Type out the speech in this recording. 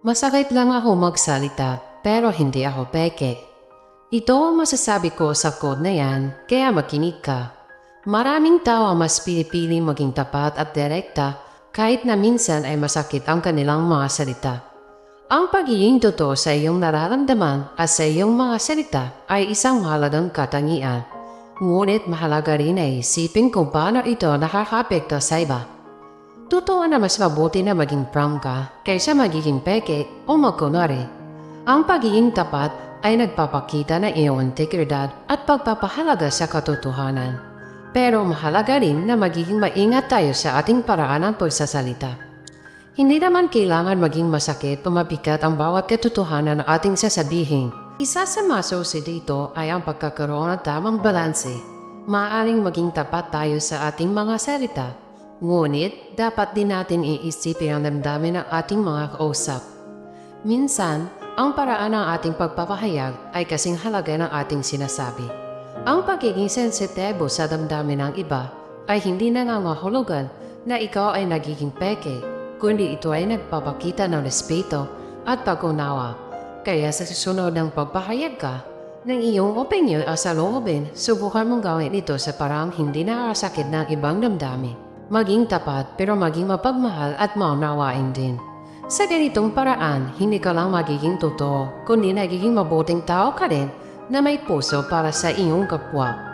Masakit lang ako magsalita, pero hindi ako peke. Ito ang masasabi ko sa quote na yan, kaya makinig ka. Maraming tao ang mas pinipili maging tapat at direkta kahit na minsan ay masakit ang kanilang mga salita. Ang pagiging totoo sa iyong nararamdaman at sa iyong mga salita ay isang mahalagang katangian. Ngunit mahalaga rin na isipin kung paano ito nakakaapekto sa iba. Totoo na mas mabuti na maging prank ka kaysa magiging peke o magkunwari. Ang pagiging tapat ay nagpapakita ng iyong integridad at pagpapahalaga sa katotohanan. Pero mahalaga rin na magiging maingat tayo sa ating paraan ng pagsasalita. Hindi naman kailangan maging masakit o mabigat ang bawat katotohanan na ating sasabihin. Isa sa masusi dito ay ang pagkakaroon ng tamang balanse. Maaaring maging tapat tayo sa ating mga salita. Ngunit, dapat din natin iisipin ang damdamin ng ating mga kausap. Minsan, ang paraan ng ating pagpapahayag ay kasing halaga ng ating sinasabi. Ang pagiging sensitibo sa damdamin ng iba ay hindi nangangahulugan na ikaw ay nagiging peke, kundi ito ay nagpapakita ng respeto at pag-unawa. Kaya sa susunod ng pagpahayag ka ng iyong opinyon o saloobin, subukan mong gawin ito sa paraang hindi nakakasakit ng ibang damdamin. Maging tapat pero maging mapagmahal at maunawain din. Sa ganitong paraan, hindi ka lang magiging totoo, kundi nagiging mabuting tao ka rin na may puso para sa iyong kapwa.